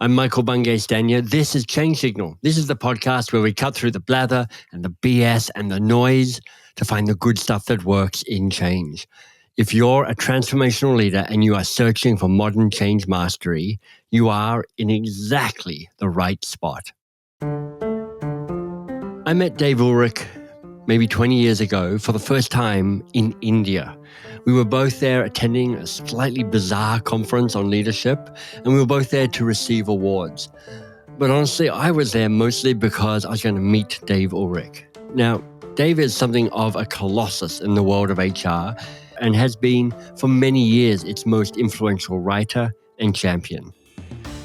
I'm Michael Bungay-Stanier. This is Change Signal. This is the podcast where we cut through the blather and the BS and the noise to find the good stuff that works in change. If you're a transformational leader and you are searching for modern change mastery, you are in exactly the right spot. I met Dave Ulrich maybe 20 years ago for the first time in India. We were both there attending a slightly bizarre conference on leadership, and we were both there to receive awards. But honestly, I was there mostly because I was going to meet Dave Ulrich. Now, Dave is something of a colossus in the world of HR and has been for many years its most influential writer and champion.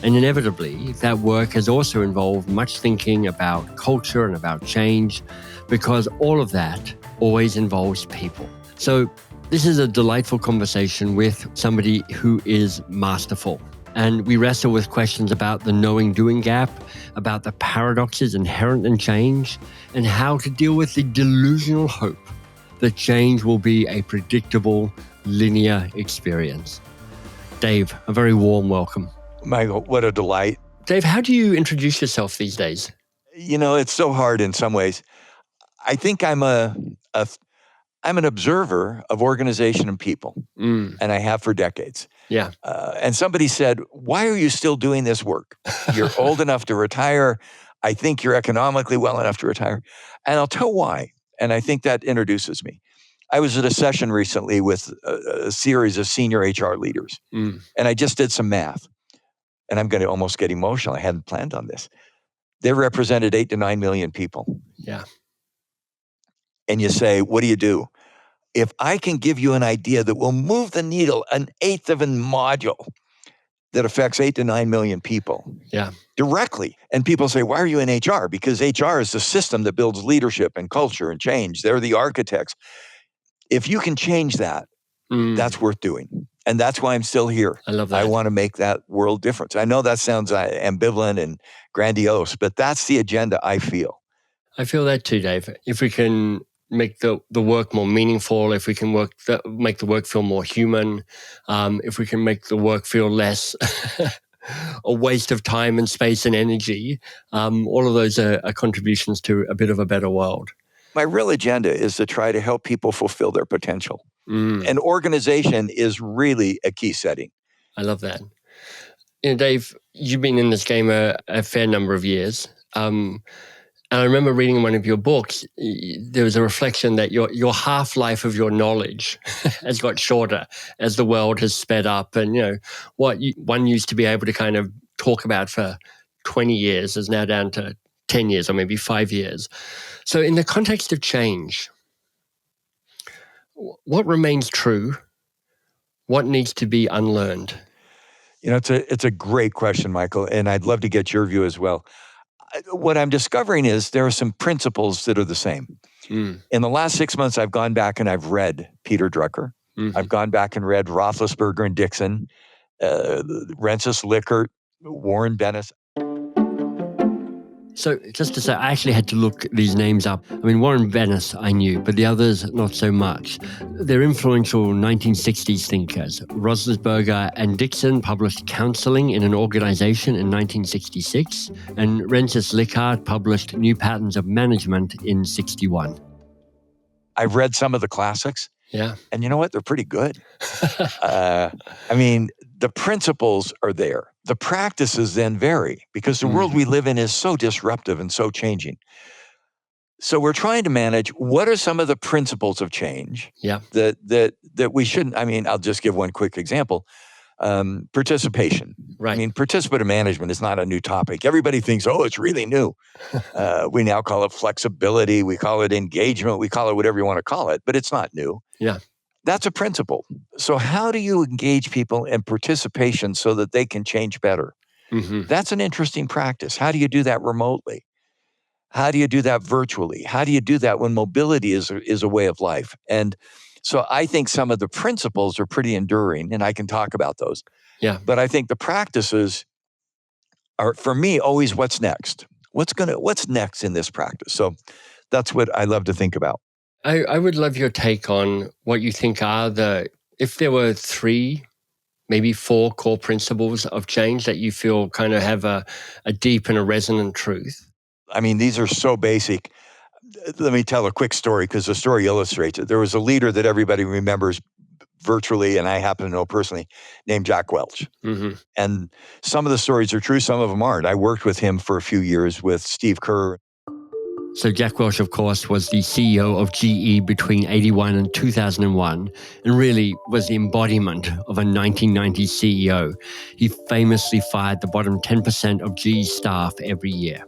And inevitably, that work has also involved much thinking about culture and about change, because all of that always involves people. So this is a delightful conversation with somebody who is masterful. And we wrestle with questions about the knowing-doing gap, about the paradoxes inherent in change, and how to deal with the delusional hope that change will be a predictable, linear experience. Dave, a very warm welcome. Michael, what a delight. Dave, how do you introduce yourself these days? You know, it's so hard in some ways. I think I'm an observer of organization and people, and I have for decades. Yeah. And somebody said, why are you still doing this work? You're old enough to retire. I think you're economically well enough to retire. And I'll tell why. And I think that introduces me. I was at a session recently with a series of senior HR leaders, and I just did some math. And I'm going to almost get emotional. I hadn't planned on this. They represented 8 to 9 million people. Yeah. And you say, what do? If I can give you an idea that will move the needle an eighth of a module that affects 8 to 9 million people directly. And people say, why are you in HR? Because HR is the system that builds leadership and culture and change. They're the architects. If you can change that, that's worth doing. And that's why I'm still here. I love that. I want to make that world difference. I know that sounds ambivalent and grandiose, but that's the agenda I feel. I feel that too, Dave. If we can make the work more meaningful, if we can make the work feel more human, if we can make the work feel less a waste of time and space and energy, all of those are contributions to a bit of a better world. My real agenda is to try to help people fulfill their potential. And organization is really a key setting. I love that. You know, Dave, you've been in this game a fair number of years. And I remember reading in one of your books, there was a reflection that your half-life of your knowledge has got shorter as the world has sped up. And, you know, what one used to be able to kind of talk about for 20 years is now down to 10 years or maybe 5 years. So in the context of change, what remains true? What needs to be unlearned? You know, it's a great question, Michael, and I'd love to get your view as well. What I'm discovering is there are some principles that are the same. In the last 6 months, I've gone back and I've read Peter Drucker. I've gone back and read Roethlisberger and Dixon, Rensis Likert, Warren Bennis. So just to say, I actually had to look these names up. I mean, Warren Bennis I knew, but the others not so much. They're influential 1960s thinkers. Roethlisberger and Dixon published Counseling in an Organization in 1966, and Rensis Likert published New Patterns of Management in 61. I've read some of the classics. Yeah. And you know what? They're pretty good. I mean, the principles are there. The practices then vary because the world we live in is so disruptive and so changing. So we're trying to manage what are some of the principles of change that we shouldn't. I mean, I'll just give one quick example. Participation. Right. I mean, participative management is not a new topic. Everybody thinks, oh, it's really new. We now call it flexibility. We call it engagement. We call it whatever you want to call it, but it's not new. Yeah. That's a principle. So how do you engage people in participation so that they can change better? That's an interesting practice. How do you do that remotely? How do you do that virtually? How do you do that when mobility is a way of life? And so I think some of the principles are pretty enduring, and I can talk about those. Yeah. But I think the practices are, for me, always what's next. What's next in this practice? So that's what I love to think about. I would love your take on what you think are if there were 3 maybe 4 core principles of change that you feel kind of have a deep and a resonant truth? I mean, these are so basic. Let me tell a quick story because the story illustrates it. There was a leader that everybody remembers virtually, and I happen to know personally, named Jack Welch. Mm-hmm. And some of the stories are true, some of them aren't. I worked with him for a few years with Steve Kerr. So Jack Welch, of course, was the CEO of GE between 81 and 2001, and really was the embodiment of a 1990s CEO. He famously fired the bottom 10% of GE staff every year.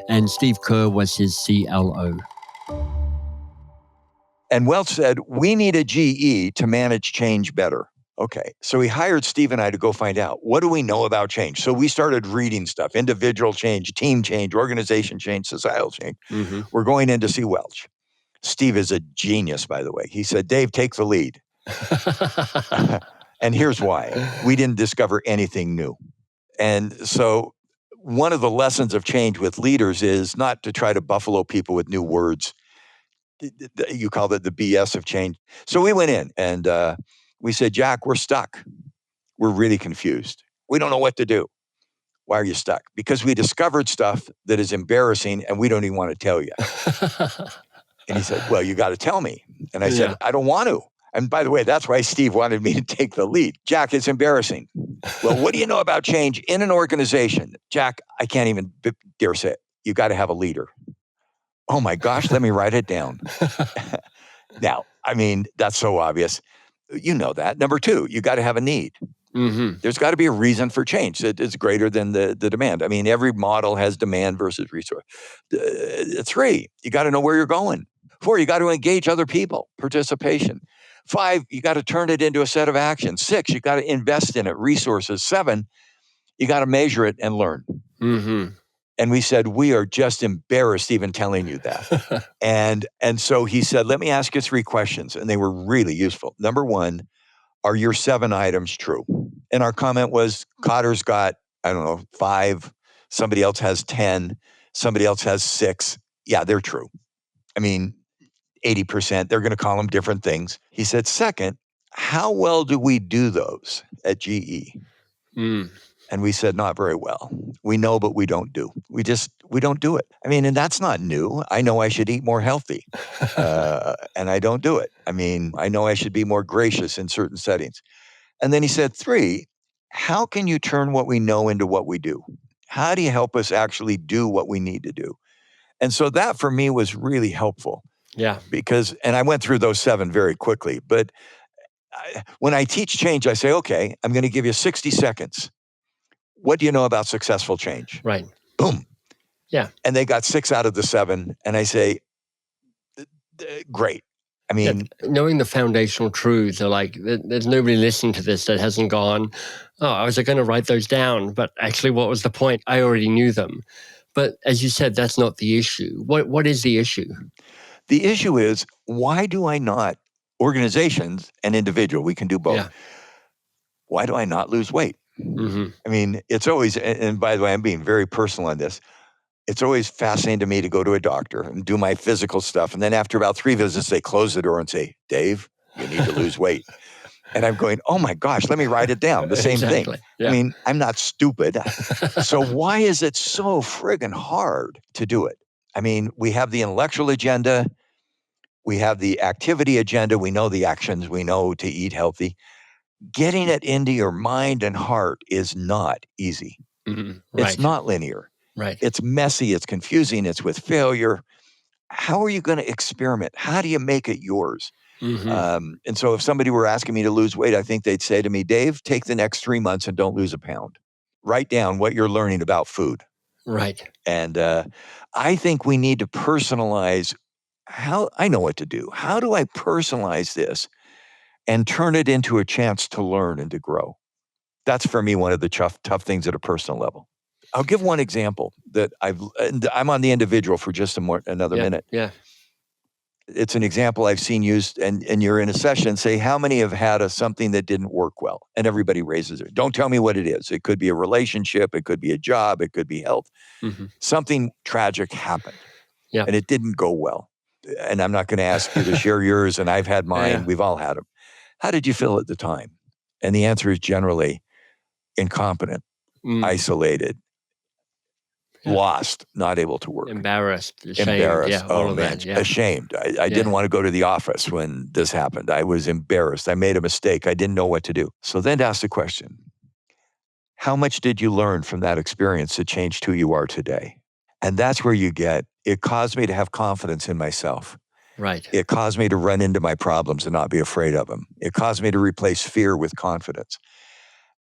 And Steve Kerr was his CLO. And Welch said, we need a GE to manage change better. Okay, so he hired Steve and I to go find out, what do we know about change? So we started reading stuff, individual change, team change, organization change, societal change. Mm-hmm. We're going in to see Welch. Steve is a genius, by the way. He said, Dave, take the lead. And here's why. We didn't discover anything new. And so one of the lessons of change with leaders is not to try to buffalo people with new words. You called it the BS of change. So we went in and we said, Jack, we're stuck. We're really confused. We don't know what to do. Why are you stuck? Because we discovered stuff that is embarrassing and we don't even want to tell you. And he said, well, you got to tell me. And I said, I don't want to. And by the way, that's why Steve wanted me to take the lead. Jack, it's embarrassing. Well, what do you know about change in an organization? Jack, I can't even dare say it. You got to have a leader. Oh my gosh, let me write it down. Now, I mean, that's so obvious. You know that. Number 2, you got to have a need. Mm-hmm. There's got to be a reason for change that is greater than the demand. I mean, every model has demand versus resource. 3, you got to know where you're going. 4, you got to engage other people, participation. 5, you got to turn it into a set of actions. 6, you got to invest in it, resources. 7, you got to measure it and learn. Mm-hmm. And we said, we are just embarrassed even telling you that. and so he said, let me ask you 3 questions. And they were really useful. Number 1, are your 7 items true? And our comment was, Cotter's got, 5. Somebody else has 10. Somebody else has 6. Yeah, they're true. I mean, 80%, they're going to call them different things. He said, second, how well do we do those at GE? Mm. And we said, not very well. We know, but we don't do. We don't do it. I mean, and that's not new. I know I should eat more healthy, and I don't do it. I mean, I know I should be more gracious in certain settings. And then he said, 3, how can you turn what we know into what we do? How do you help us actually do what we need to do? And so that for me was really helpful. Yeah. Because, and I went through those 7 very quickly, but when I teach change, I say, okay, I'm going to give you 60 seconds. What do you know about successful change? Right. Boom. Yeah. And they got 6 out of the 7. And I say, great. I mean, knowing the foundational truths are like, there's nobody listening to this that hasn't gone, oh, I was going to write those down, but actually what was the point? I already knew them. But as you said, that's not the issue. What is the issue? The issue is, why do I not, organizations and individual, we can do both. Yeah. Why do I not lose weight? Mm-hmm. I mean, it's always, and by the way, I'm being very personal on this. It's always fascinating to me to go to a doctor and do my physical stuff. And then after about 3 visits, they close the door and say, Dave, you need to lose weight. And I'm going, oh my gosh, let me write it down. The same thing. Yeah. I mean, I'm not stupid. So why is it so friggin' hard to do it? I mean, we have the intellectual agenda. We have the activity agenda. We know the actions. We know to eat healthy. Getting it into your mind and heart is not easy. Mm-hmm. Right. It's not linear. Right. It's messy. It's confusing. It's with failure. How are you going to experiment? How do you make it yours? Mm-hmm. And so if somebody were asking me to lose weight, I think they'd say to me, Dave, take the next 3 months and don't lose a pound. Write down what you're learning about food. Right. And I think we need to personalize how I know what to do. How do I personalize this and turn it into a chance to learn and to grow? That's for me one of the tough things at a personal level. I'll give one example that I'm on the individual for just another minute. Yeah. It's an example I've seen used, and you're in a session, say, how many have had something that didn't work well? And everybody raises it. Don't tell me what it is. It could be a relationship. It could be a job. It could be health. Mm-hmm. Something tragic happened. Yeah. And it didn't go well. And I'm not going to ask you to share yours, and I've had mine. Yeah. We've all had them. How did you feel at the time? And the answer is generally incompetent, isolated, lost, not able to work. Embarrassed, ashamed. Yeah, all of that. Yeah. Ashamed. I didn't want to go to the office when this happened. I was embarrassed. I made a mistake. I didn't know what to do. So then ask the question, how much did you learn from that experience that changed who you are today? And that's where it caused me to have confidence in myself. Right. It caused me to run into my problems and not be afraid of them. It caused me to replace fear with confidence.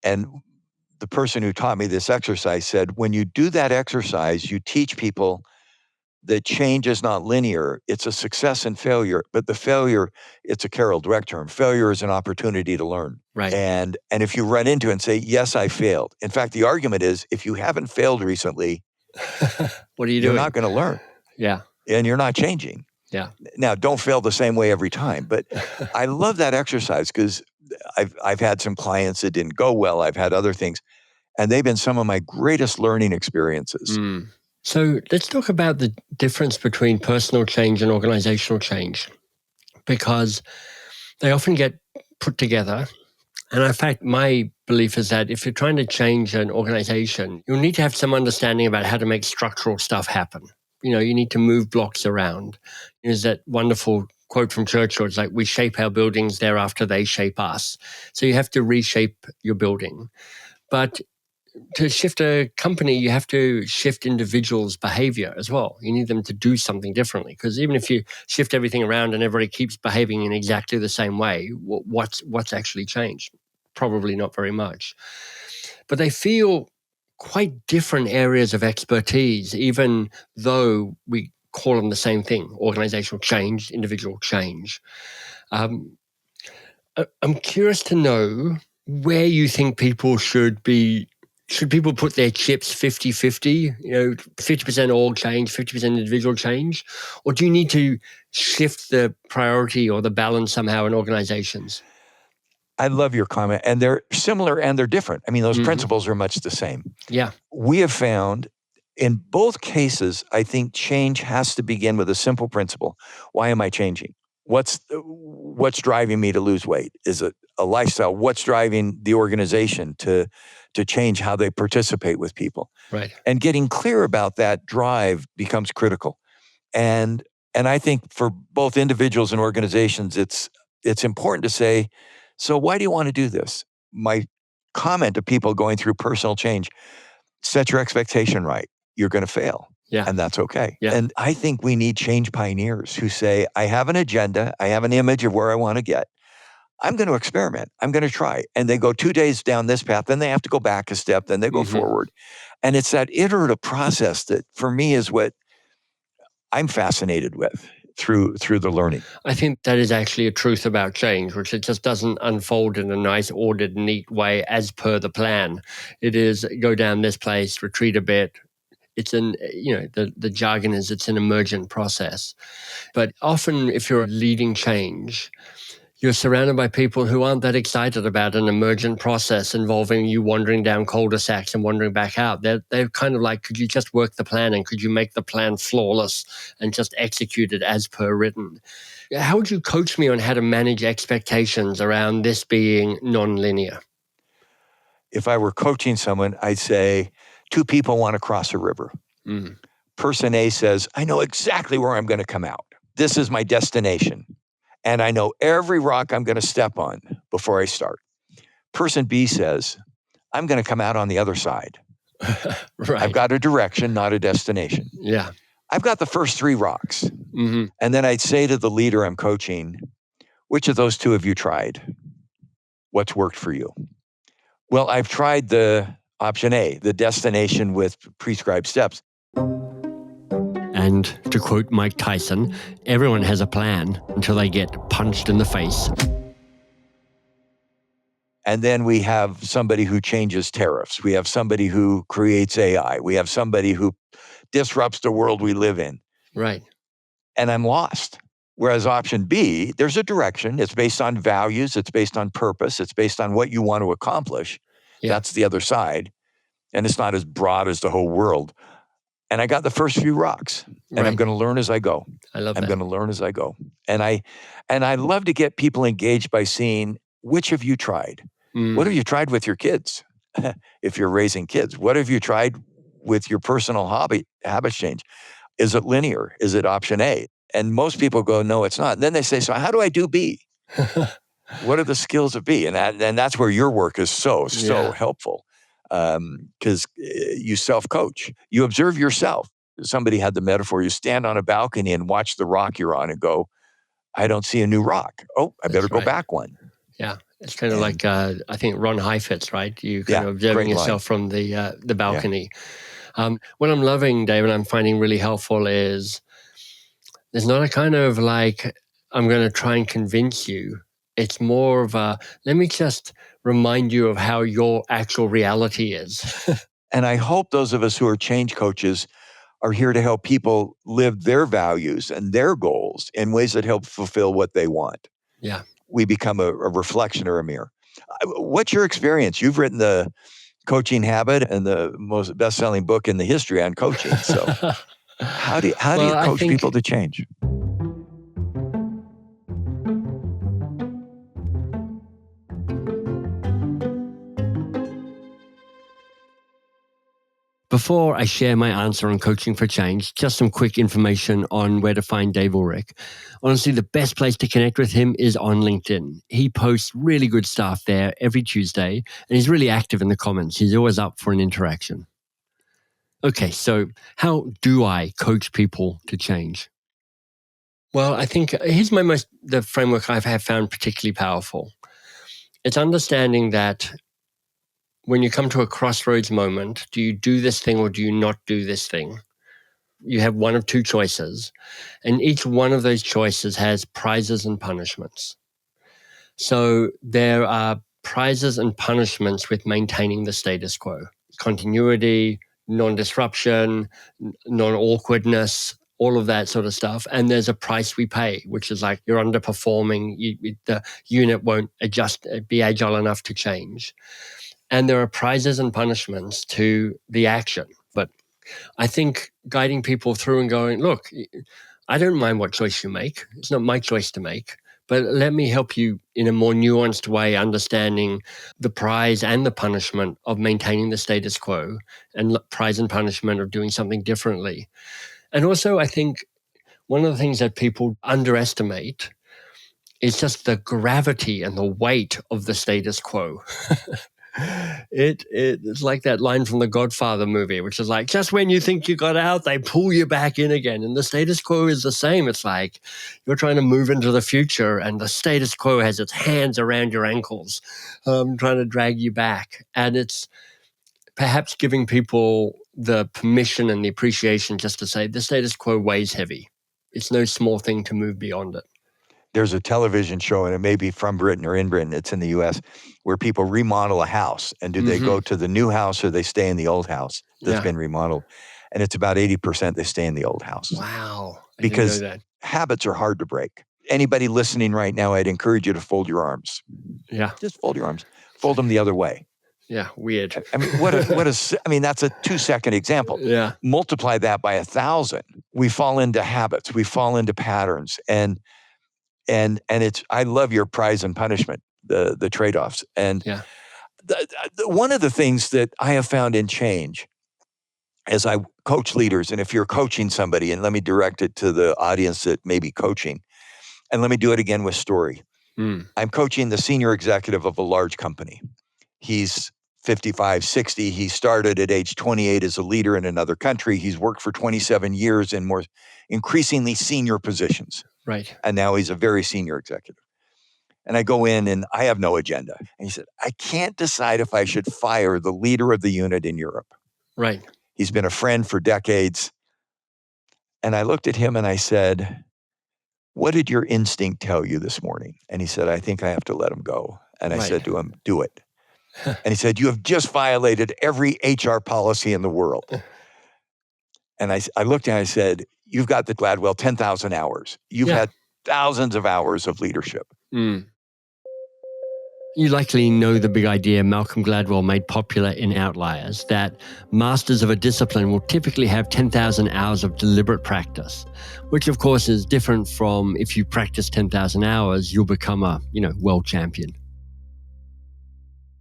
And the person who taught me this exercise said, when you do that exercise, you teach people that change is not linear. It's a success and failure, but the failure, it's a Carol Dweck term. Failure is an opportunity to learn. Right. And if you run into it and say, yes, I failed. In fact, the argument is if you haven't failed recently, what are you doing? You're not going to learn. Yeah. And you're not changing. Yeah. Now, don't fail the same way every time. But I love that exercise because I've had some clients that didn't go well. I've had other things. And they've been some of my greatest learning experiences. So let's talk about the difference between personal change and organizational change, because they often get put together. And in fact, my belief is that if you're trying to change an organization, you'll need to have some understanding about how to make structural stuff happen. You need to move blocks around. There's that wonderful quote from Churchill. It's like, we shape our buildings, thereafter they shape us. So you have to reshape your building. But to shift a company, you have to shift individuals' behavior as well. You need them to do something differently, because even if you shift everything around and everybody keeps behaving in exactly the same way, what's actually changed? Probably not very much. But they feel quite different areas of expertise, even though we call them the same thing: organizational change, individual change. I'm curious to know where you think people should be. Should people put their chips 50-50, 50% org change, 50% individual change? Or do you need to shift the priority or the balance somehow in organizations? I love your comment. And they're similar and they're different. I mean, those principles are much the same. Yeah. We have found in both cases, I think change has to begin with a simple principle. Why am I changing? What's driving me to lose weight? Is it a lifestyle? What's driving the organization to change how they participate with people? Right. And getting clear about that drive becomes critical. And I think for both individuals and organizations, it's important to say, so why do you want to do this? My comment to people going through personal change, set your expectation right. You're going to fail. Yeah. And that's okay. Yeah. And I think we need change pioneers who say, I have an agenda. I have an image of where I want to get. I'm going to experiment. I'm going to try. And they go 2 days down this path. Then they have to go back a step. Then they go forward. And it's that iterative process that for me is what I'm fascinated with through the learning. I think that is actually a truth about change, which it just doesn't unfold in a nice, ordered, neat way as per the plan. It is go down this place, retreat a bit. It's the jargon is it's an emergent process. But often if you're leading change, you're surrounded by people who aren't that excited about an emergent process involving you wandering down cul-de-sacs and wandering back out. They're kind of like, could you just work the plan and could you make the plan flawless and just execute it as per written? How would you coach me on how to manage expectations around this being non-linear? If I were coaching someone, I'd say 2 people want to cross a river. Person A says, I know exactly where I'm going to come out. This is my destination. And I know every rock I'm going to step on before I start. Person B says, I'm going to come out on the other side. Right. I've got a direction, not a destination. Yeah. I've got the first 3 rocks. And then I'd say to the leader I'm coaching, which of those 2 have you tried? What's worked for you? Well, I've tried the option A, the destination with prescribed steps. And to quote Mike Tyson, everyone has a plan until they get punched in the face. And then we have somebody who changes tariffs. We have somebody who creates AI. We have somebody who disrupts the world we live in. Right. And I'm lost. Whereas option B, there's a direction. It's based on values. It's based on purpose. It's based on what you want to accomplish. Yeah. That's the other side. And it's not as broad as the whole world. And I got the first few rocks, and I'm going to learn as I go. I love that. I'm going to learn as I go. And I love to get people engaged by seeing which have you tried? What have you tried with your kids? If you're raising kids, what have you tried with your personal habits change? Is it linear? Is it option A? And most people go, no, it's not. And then they say, so how do I do B? What are the skills of B? And that's where your work is so helpful, because you self-coach. You observe yourself. Somebody had the metaphor, you stand on a balcony and watch the rock you're on and go, I don't see a new rock. Oh, I better go back one. Yeah. It's kind of like, I think Ron Heifetz, right? You kind of observing yourself from the balcony. Yeah. What I'm loving, Dave, and I'm finding really helpful is there's not a kind of like, I'm going to try and convince you. It's more of a, let me just remind you of how your actual reality is. And I hope those of us who are change coaches are here to help people live their values and their goals in ways that help fulfill what they want. Yeah. We become a reflection or a mirror. What's your experience? You've written the Coaching Habit and the most best-selling book in the history on coaching. So how do you coach people to change? Before I share my answer on coaching for change, just some quick information on where to find Dave Ulrich. Honestly, the best place to connect with him is on LinkedIn. He posts really good stuff there every Tuesday, and he's really active in the comments. He's always up for an interaction. Okay, so how do I coach people to change? Well, I think here's the framework I have found particularly powerful. It's understanding that when you come to a crossroads moment, do you do this thing or do you not do this thing? You have one of two choices, and each one of those choices has prizes and punishments. So there are prizes and punishments with maintaining the status quo. Continuity, non-disruption, non-awkwardness, all of that sort of stuff. And there's a price we pay, which is like you're underperforming, the unit won't be agile enough to change. And there are prizes and punishments to the action. But I think guiding people through and going, look, I don't mind what choice you make. It's not my choice to make. But let me help you in a more nuanced way, understanding the prize and the punishment of maintaining the status quo and prize and punishment of doing something differently. And also, I think one of the things that people underestimate is just the gravity and the weight of the status quo. It's like that line from the Godfather movie, which is like, just when you think you got out, they pull you back in again. And the status quo is the same. It's like you're trying to move into the future and the status quo has its hands around your ankles, trying to drag you back. And it's perhaps giving people the permission and the appreciation just to say the status quo weighs heavy. It's no small thing to move beyond it. There's a television show, and it may be from Britain or in Britain, it's in the US, where people remodel a house. And do they go to the new house or they stay in the old house that's been remodeled? And it's about 80% they stay in the old house. Wow. Because habits are hard to break. Anybody listening right now, I'd encourage you to fold your arms. Yeah. Just fold your arms. Fold them the other way. Yeah, weird. I mean, that's a 2-second example. Yeah. Multiply that by 1,000. We fall into habits. We fall into patterns. And it's, I love your prize and punishment, the trade-offs. And one of the things that I have found in change as I coach leaders, and if you're coaching somebody, and let me direct it to the audience that may be coaching, and let me do it again with story. I'm coaching the senior executive of a large company. He's 55, 60. He started at age 28 as a leader in another country. He's worked for 27 years in more increasingly senior positions. Right. And now he's a very senior executive. And I go in and I have no agenda. And he said, I can't decide if I should fire the leader of the unit in Europe. Right. He's been a friend for decades. And I looked at him and I said, what did your instinct tell you this morning? And he said, I think I have to let him go. And I said to him, do it. And he said, you have just violated every HR policy in the world. And I looked at him and I said, you've got the Gladwell 10,000 hours. You've had thousands of hours of leadership. You likely know the big idea Malcolm Gladwell made popular in Outliers, that masters of a discipline will typically have 10,000 hours of deliberate practice, which of course is different from if you practice 10,000 hours, you'll become a, world champion.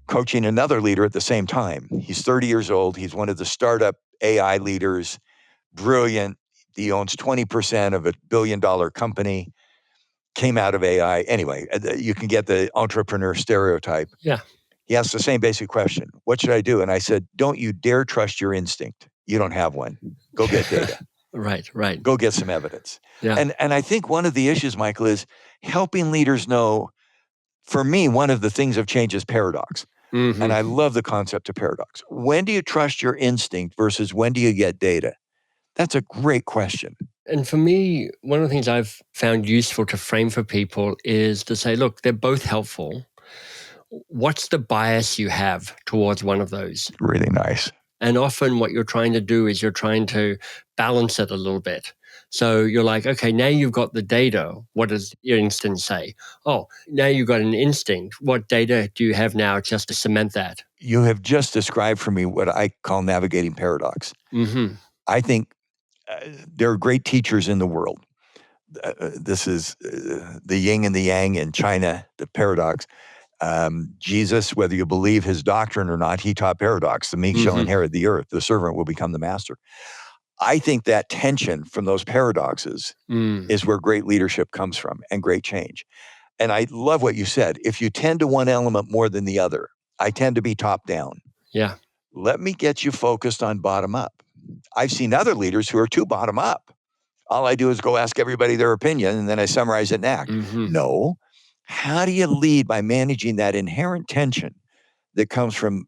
coaching another leader at the same time. He's 30 years old. He's one of the startup AI leaders, brilliant. He owns 20% of a billion-dollar company, came out of AI. Anyway, you can get the entrepreneur stereotype. Yeah. He asked the same basic question. What should I do? And I said, don't you dare trust your instinct. You don't have one. Go get data. Right. Go get some evidence. Yeah. And I think one of the issues, Michael, is helping leaders know, for me, one of the things of change is paradox. Mm-hmm. And I love the concept of paradox. When do you trust your instinct versus when do you get data? That's a great question. And for me, one of the things I've found useful to frame for people is to say, look, they're both helpful. What's the bias you have towards one of those? Really nice. And often what you're trying to do is you're trying to balance it a little bit. So you're like, okay, now you've got the data. What does your instinct say? Oh, now you've got an instinct. What data do you have now just to cement that? You have just described for me what I call navigating paradox. Mm-hmm. I think there are great teachers in the world. This is the yin and the yang in China, the paradox. Jesus, whether you believe his doctrine or not, he taught paradox. The meek shall inherit the earth. The servant will become the master. I think that tension from those paradoxes is where great leadership comes from and great change. And I love what you said. If you tend to one element more than the other, I tend to be top down. Yeah. Let me get you focused on bottom up. I've seen other leaders who are too bottom up. All I do is go ask everybody their opinion and then I summarize it and act. No. How do you lead by managing that inherent tension that comes from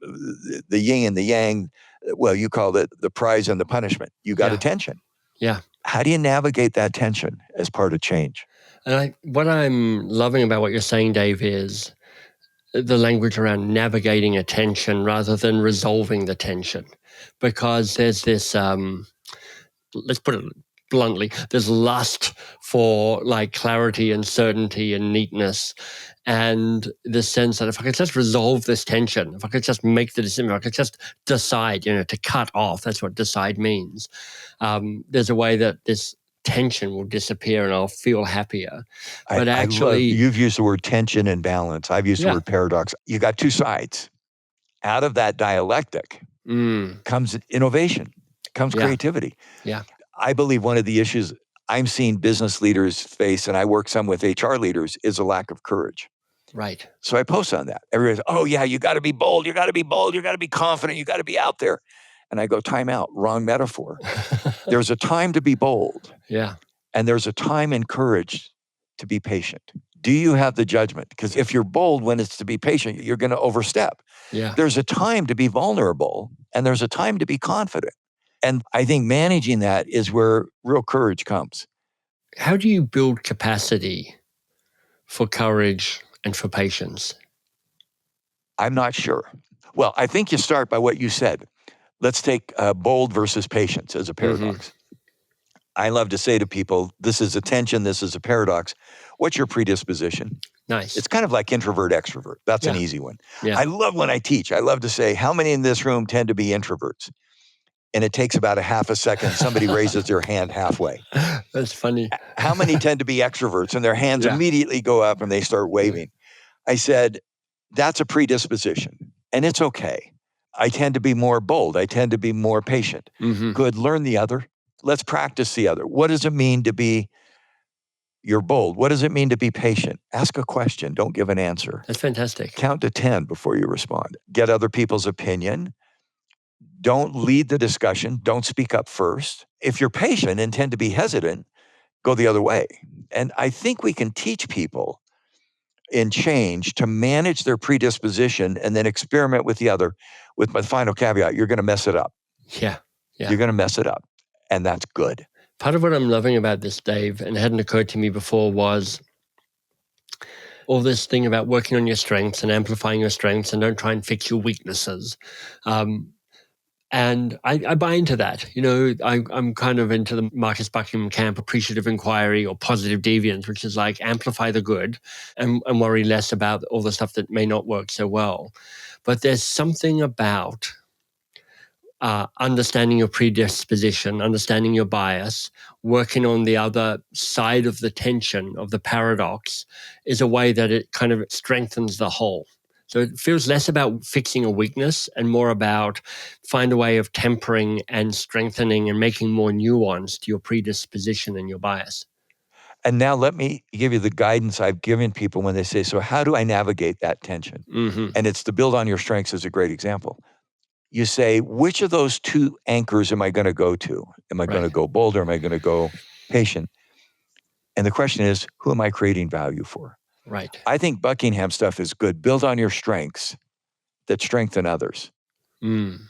the yin and the yang? Well, you called it the prize and the punishment. You got a tension. Yeah. How do you navigate that tension as part of change? And what I'm loving about what you're saying, Dave, is the language around navigating a tension rather than resolving the tension. Because there's this, let's put it bluntly, there's lust for like clarity and certainty and neatness. And the sense that if I could just resolve this tension, if I could just make the decision, if I could just decide, to cut off, that's what decide means. There's a way that this tension will disappear and I'll feel happier. But actually, you've used the word tension and balance. I've used the word paradox. You got two sides. Out of that dialectic comes innovation, comes creativity. Yeah. I believe one of the issues I'm seeing business leaders face, and I work some with HR leaders, is a lack of courage. Right. So I post on that. Everybody's, oh yeah, you got to be bold. You got to be bold. You got to be confident. You got to be out there. And I go, time out, wrong metaphor. There's a time to be bold. Yeah. And there's a time and courage to be patient. Do you have the judgment? Because if you're bold when it's to be patient, you're going to overstep. Yeah. There's a time to be vulnerable and there's a time to be confident. And I think managing that is where real courage comes. How do you build capacity for courage and for patience? I'm not sure. Well, I think you start by what you said. Let's take bold versus patience as a paradox. I love to say to people, this is a tension, this is a paradox. What's your predisposition? Nice. It's kind of like introvert, extrovert. That's an easy one. Yeah. I love when I teach. I love to say, how many in this room tend to be introverts? And it takes about a half a second. Somebody raises their hand halfway. That's funny. How many tend to be extroverts? And their hands immediately go up and they start waving. I said, that's a predisposition. And it's okay. I tend to be more bold. I tend to be more patient. Good. Learn the other. Let's practice the other. What does it mean to be, you're bold? What does it mean to be patient? Ask a question. Don't give an answer. That's fantastic. Count to 10 before you respond. Get other people's opinion. Don't lead the discussion. Don't speak up first. If you're patient and tend to be hesitant, go the other way. And I think we can teach people in change to manage their predisposition and then experiment with the other. With my final caveat, you're going to mess it up. Yeah. You're going to mess it up. And that's good. Part of what I'm loving about this, Dave, and it hadn't occurred to me before, was all this thing about working on your strengths and amplifying your strengths and don't try and fix your weaknesses. And I buy into that. I'm kind of into the Marcus Buckingham camp, appreciative inquiry or positive deviance, which is like amplify the good and worry less about all the stuff that may not work so well. But there's something about understanding your predisposition, understanding your bias, working on the other side of the tension, of the paradox, is a way that it kind of strengthens the whole. So it feels less about fixing a weakness and more about find a way of tempering and strengthening and making more nuanced your predisposition and your bias. And now let me give you the guidance I've given people when they say, so how do I navigate that tension? Mm-hmm. And it's to build on your strengths is a great example. You say, which of those two anchors am I going to go to? Am I going to go bold or am I going to go patient? And the question is, who am I creating value for? Right. I think Buckingham stuff is good. Build on your strengths that strengthen others.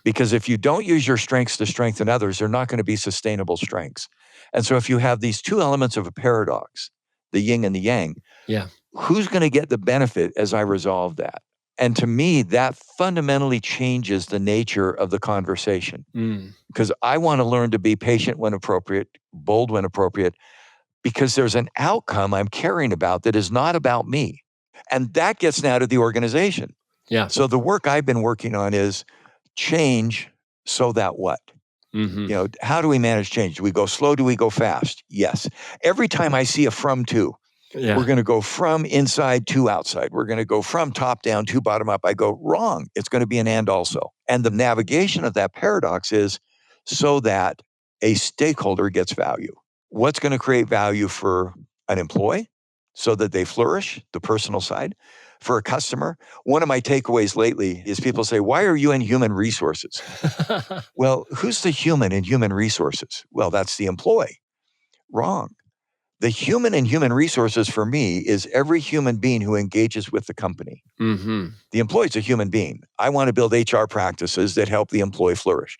Because if you don't use your strengths to strengthen others, they're not going to be sustainable strengths. And so if you have these two elements of a paradox, the yin and the yang, who's going to get the benefit as I resolve that? And to me, that fundamentally changes the nature of the conversation. Because I want to learn to be patient when appropriate, bold when appropriate, because there's an outcome I'm caring about that is not about me. And that gets now to the organization. So the work I've been working on is change so that what? How do we manage change? Do we go slow? Do we go fast? Yes. Every time I see a from to, we're going to go from inside to outside. We're going to go from top down to bottom up. I go wrong. It's going to be an and also. And the navigation of that paradox is so that a stakeholder gets value. What's going to create value for an employee so that they flourish, the personal side? For a customer, one of my takeaways lately is people say, why are you in human resources? Well, who's the human in human resources? Well, that's the employee. Wrong. The human in human resources for me is every human being who engages with the company. The employee's a human being. I want to build HR practices that help the employee flourish.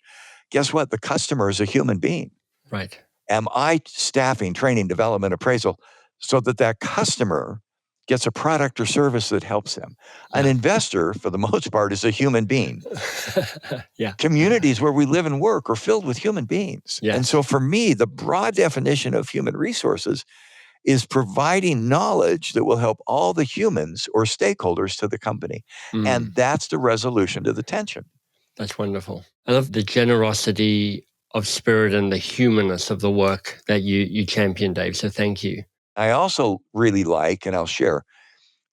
Guess what? The customer is a human being. Right. Am I staffing, training, development, appraisal so that that customer gets a product or service that helps them? An investor, for the most part, is a human being. Communities where we live and work are filled with human beings. And so for me, the broad definition of human resources is providing knowledge that will help all the humans or stakeholders to the company. And that's the resolution to the tension. That's wonderful. I love the generosity of spirit and the humanness of the work that you champion, Dave. So thank you. I also really like, and I'll share,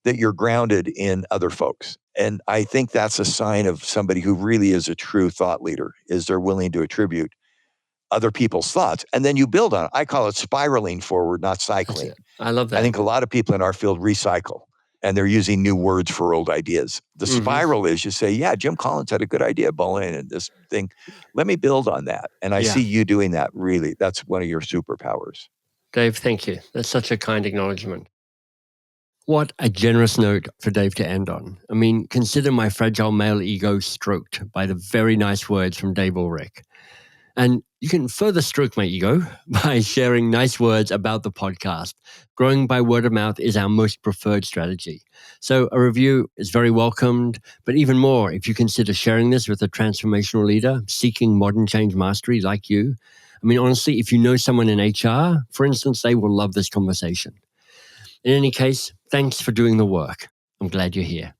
that you're grounded in other folks. And I think that's a sign of somebody who really is a true thought leader, is they're willing to attribute other people's thoughts. And then you build on it. I call it spiraling forward, not cycling. I love that. I think a lot of people in our field recycle, and they're using new words for old ideas. The spiral is you say, yeah, Jim Collins had a good idea, bowling and this thing. Let me build on that. And I see you doing that, really. That's one of your superpowers. Dave, thank you. That's such a kind acknowledgement. What a generous note for Dave to end on. I mean, consider my fragile male ego stroked by the very nice words from Dave Ulrich. And you can further stroke my ego by sharing nice words about the podcast. Growing by word of mouth is our most preferred strategy. So a review is very welcomed, but even more if you consider sharing this with a transformational leader seeking modern change mastery like you. I mean, honestly, if you know someone in HR, for instance, they will love this conversation. In any case, thanks for doing the work. I'm glad you're here.